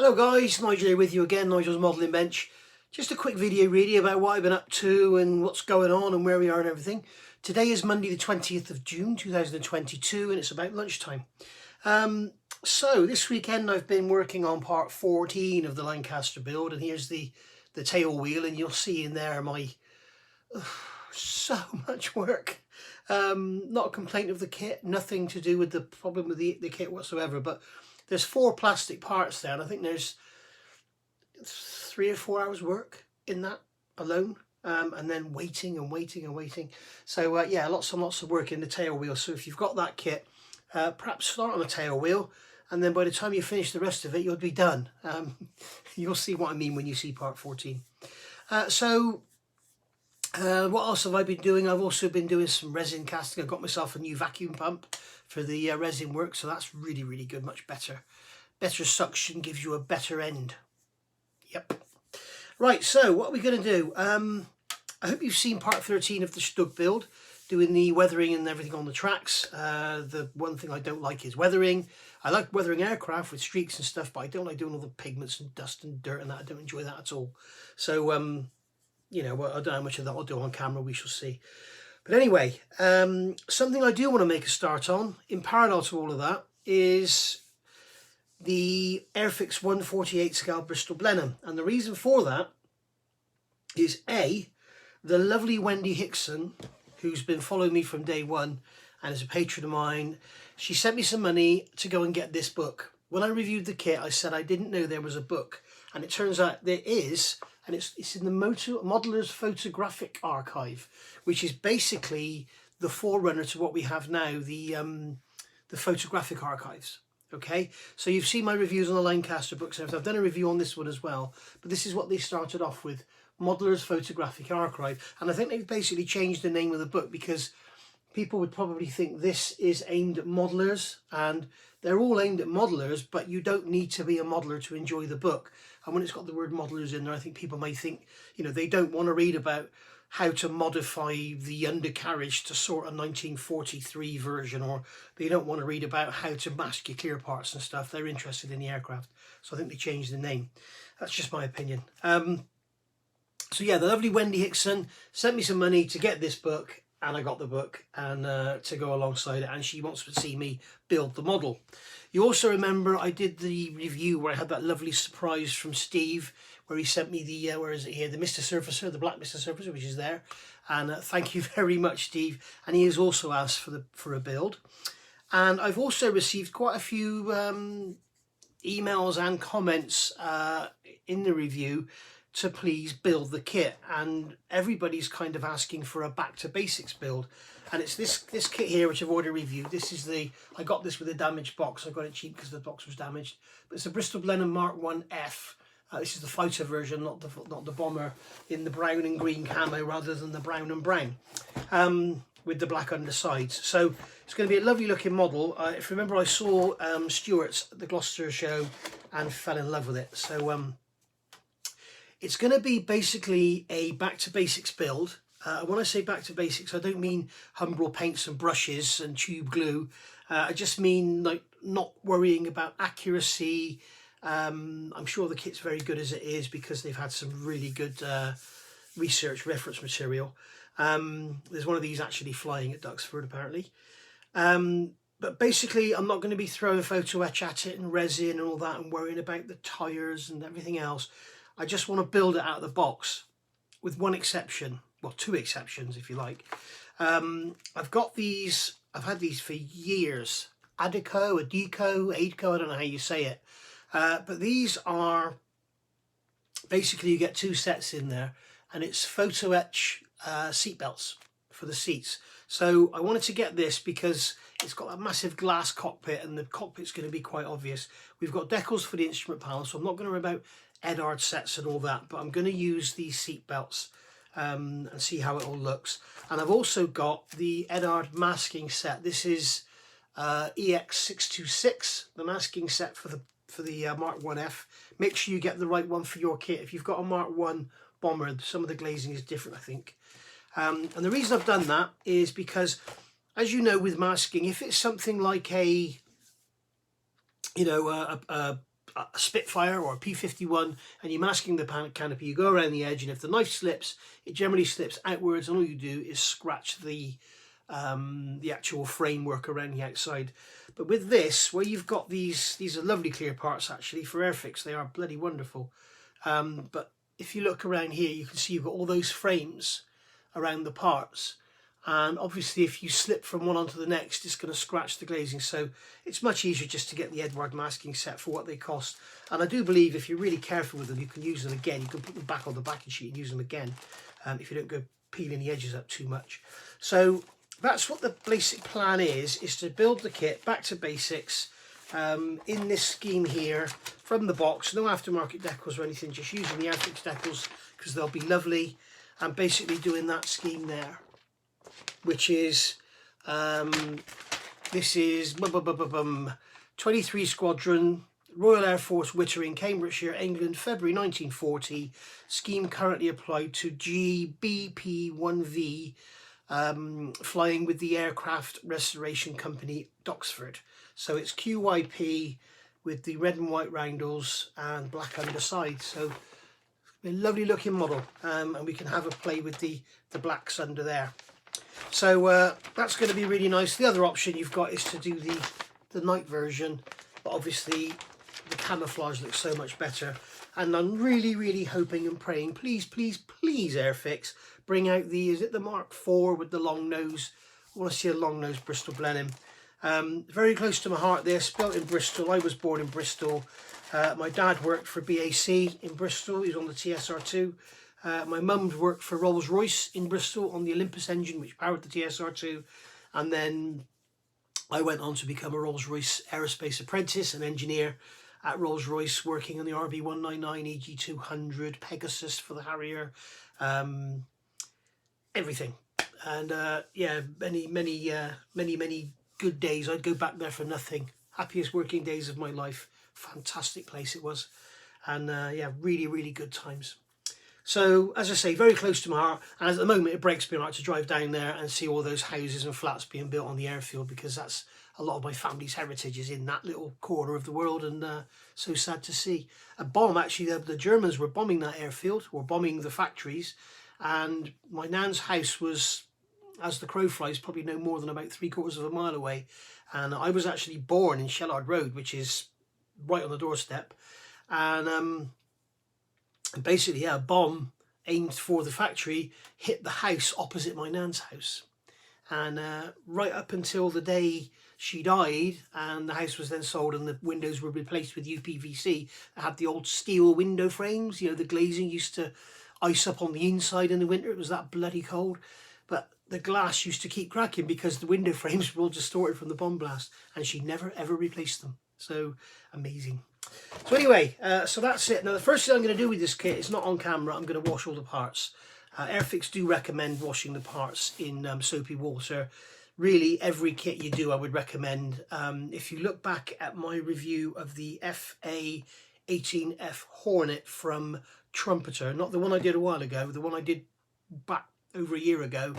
Hello guys, Nigel here with you again, Nigel's Modelling Bench. Just a quick video really about what I've been up to and what's going on and where we are and everything. Today is Monday the 20th of June 2022 and it's about lunchtime. So this weekend I've been working on part 14 of the Lancaster build, and here's the tail wheel, and you'll see in there my so much work. Not a complaint of the kit, nothing to do with the problem with the kit whatsoever, but there's 4 plastic parts there, and I think there's 3 or 4 hours work in that alone, and then waiting and waiting and waiting. So yeah, lots and lots of work in the tail wheel. So if you've got that kit, perhaps start on the tail wheel, and then by the time you finish the rest of it, you'll be done. You'll see what I mean when you see part 14. What else have I been doing? I've also been doing some resin casting. I've got myself a new vacuum pump for the resin work, so that's really, really good, much better. Better suction, gives you a better end. Yep. Right, so what are we going to do? I hope you've seen part 13 of the Stug build, doing the weathering and everything on the tracks. The one thing I don't like is weathering. I like weathering aircraft with streaks and stuff, but I don't like doing all the pigments and dust and dirt and that. I don't enjoy that at all. So, you know, I don't know how much of that I'll do on camera, we shall see. But anyway, something I do want to make a start on, in parallel to all of that, is the Airfix 148 scale Bristol Blenheim. And the reason for that is A, the lovely Wendy Hickson, who's been following me from day one and is a patron of mine, she sent me some money to go and get this book. When I reviewed the kit, I said I didn't know there was a book, and it turns out there is. And it's in the Modeller's Photographic Archive, which is basically the forerunner to what we have now, the photographic archives. Okay, so you've seen my reviews on the Lancaster books. I've done a review on this one as well, but this is what they started off with, Modeller's Photographic Archive. And I think they've basically changed the name of the book because people would probably think this is aimed at modelers, and they're all aimed at modelers, but you don't need to be a modeler to enjoy the book. And when it's got the word modelers in there, I think people may think, you know, they don't want to read about how to modify the undercarriage to sort a 1943 version, or they don't want to read about how to mask your clear parts and stuff. They're interested in the aircraft. So I think they changed the name. That's just my opinion. So yeah, the lovely Wendy Hickson sent me some money to get this book, and I got the book and to go alongside it, and she wants to see me build the model. You also remember I did the review where I had that lovely surprise from Steve, where he sent me the, where is it here, the Mr. Surfacer, the black Mr. Surfacer, which is there. And thank you very much, Steve. And he has also asked for a build. And I've also received quite a few emails and comments in the review to please build the kit, and everybody's kind of asking for a back to basics build. And it's this kit here, which I've already reviewed. This is I got this with a damaged box. I got it cheap because the box was damaged. But it's a Bristol Blenheim Mark 1F. This is the fighter version, not the bomber, in the brown and green camo rather than the brown and brown, with the black undersides. So it's going to be a lovely looking model. If you remember, I saw Stuart's at the Gloucester show and fell in love with it. So it's going to be basically a back to basics build. When I say back to basics, I don't mean Humbrol paints and brushes and tube glue. I just mean like not worrying about accuracy. I'm sure the kit's very good as it is because they've had some really good research reference material. There's one of these actually flying at Duxford apparently. But basically I'm not going to be throwing photo etch at it and resin and all that and worrying about the tyres and everything else. I just want to build it out of the box, with one exception, well, 2 exceptions if you like. I've got these, I've had these for years. Adco, I don't know how you say it. But these are, basically you get 2 sets in there, and it's photo etch seat belts for the seats. So I wanted to get this because it's got a massive glass cockpit, and the cockpit's going to be quite obvious. We've got decals for the instrument panel, so I'm not going to worry about Edard sets and all that, but I'm going to use these seat belts and see how it all looks. And I've also got the Edard masking set. This is EX626, the masking set for the Mark 1F. Make sure you get the right one for your kit. If you've got a Mark 1 bomber, some of the glazing is different, I think. And the reason I've done that is because, as you know, with masking, if it's something like a a Spitfire or a P-51 and you're masking the canopy, you go around the edge, and if the knife slips, it generally slips outwards, and all you do is scratch the actual framework around the outside. But with this, where you've got these are lovely clear parts actually for Airfix. They are bloody wonderful. But if you look around here, you can see you've got all those frames around the parts, and obviously if you slip from one onto the next, it's going to scratch the glazing. So it's much easier just to get the Edward masking set for what they cost. And I do believe if you're really careful with them, you can use them again. You can put them back on the backing sheet and use them again if you don't go peeling the edges up too much. So that's what the basic plan is to build the kit back to basics in this scheme here from the box. No aftermarket decals or anything, just using the Airfix decals because they'll be lovely, and basically doing that scheme there, which is this is 23 Squadron, Royal Air Force, Wittering, Cambridgeshire, England, February 1940. Scheme currently applied to GBP1V, flying with the Aircraft Restoration Company, Doxford. So it's QYP with the red and white roundels and black underside. So a lovely looking model, and we can have a play with the blacks under there. So that's going to be really nice. The other option you've got is to do the night version, but obviously the camouflage looks so much better. And I'm really hoping and praying, please Airfix, bring out the, is it the Mark IV with the long nose? I want to see a long nose Bristol Blenheim. Very close to my heart this, built in Bristol. I was born in Bristol. My dad worked for BAC in Bristol. He was on the TSR2. My mum worked for Rolls-Royce in Bristol on the Olympus engine, which powered the TSR2. And then I went on to become a Rolls-Royce aerospace apprentice and engineer at Rolls-Royce, working on the RB199, EG200, Pegasus for the Harrier, everything. And yeah, many good days. I'd go back there for nothing. Happiest working days of my life. Fantastic place it was. And yeah, really good times. So, as I say, very close to my heart, and at the moment it breaks me heart to drive down there and see all those houses and flats being built on the airfield, because that's a lot of my family's heritage is in that little corner of the world, and so sad to see. A bomb, actually, the Germans were bombing that airfield, or bombing the factories, and my nan's house was, as the crow flies, probably no more than about 3/4 of a mile away, and I was actually born in Shellard Road, which is right on the doorstep, and basically, yeah, a bomb aimed for the factory hit the house opposite my nan's house. And right up until the day she died, and the house was then sold and the windows were replaced with UPVC, that had the old steel window frames. You know, the glazing used to ice up on the inside in the winter. It was that bloody cold. But the glass used to keep cracking because the window frames were all distorted from the bomb blast, and she never ever replaced them. So amazing. So anyway, so that's it. Now the first thing I'm going to do with this kit is not on camera. I'm going to wash all the parts. Airfix do recommend washing the parts in soapy water. Really, every kit you do, I would recommend. If you look back at my review of the FA-18F Hornet from Trumpeter, not the one I did a while ago, the one I did back over a year ago,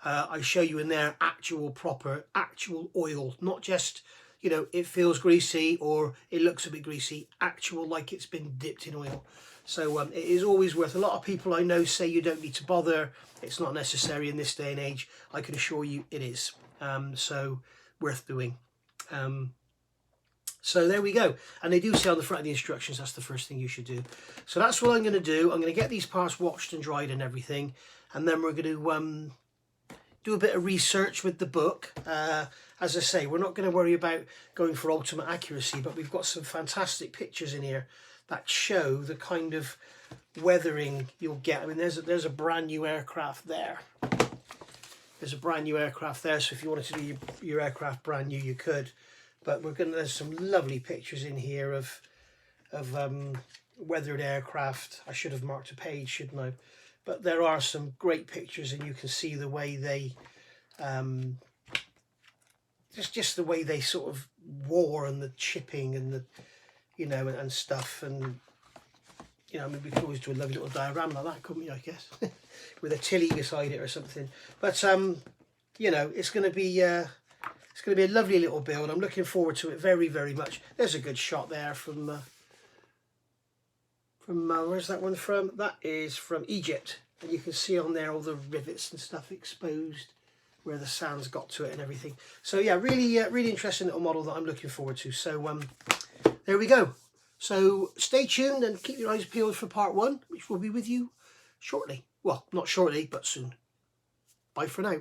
I show you in there actual proper, actual oil, not just, you know, it feels greasy or it looks a bit greasy, actual like it's been dipped in oil. So it is always worth. A lot of people I know say you don't need to bother. It's not necessary in this day and age. I can assure you it is. So worth doing. So there we go. And they do say on the front of the instructions that's the first thing you should do. So that's what I'm going to do. I'm going to get these parts washed and dried and everything. And then we're going to do a bit of research with the book. As I say, we're not going to worry about going for ultimate accuracy, but we've got some fantastic pictures in here that show the kind of weathering you'll get. I mean, there's a brand new aircraft there. There's a brand new aircraft there, so if you wanted to do your aircraft brand new, you could. But there's some lovely pictures in here of weathered aircraft. I should have marked a page, shouldn't I? But there are some great pictures, and you can see the way they just the way they sort of wore, and the chipping and the, you know, and stuff. And you know, I mean, we could always do a lovely little diagram like that, couldn't we, I guess? With a Tilly beside it or something. But you know, it's going to be a lovely little build. I'm looking forward to it very much. There's a good shot there from From where's that one from? That is from Egypt, and you can see on there all the rivets and stuff exposed, where the sand's got to it and everything. So yeah, really interesting little model that I'm looking forward to. So there we go. So stay tuned and keep your eyes peeled for part 1, which will be with you shortly. Well, not shortly, but soon. Bye for now.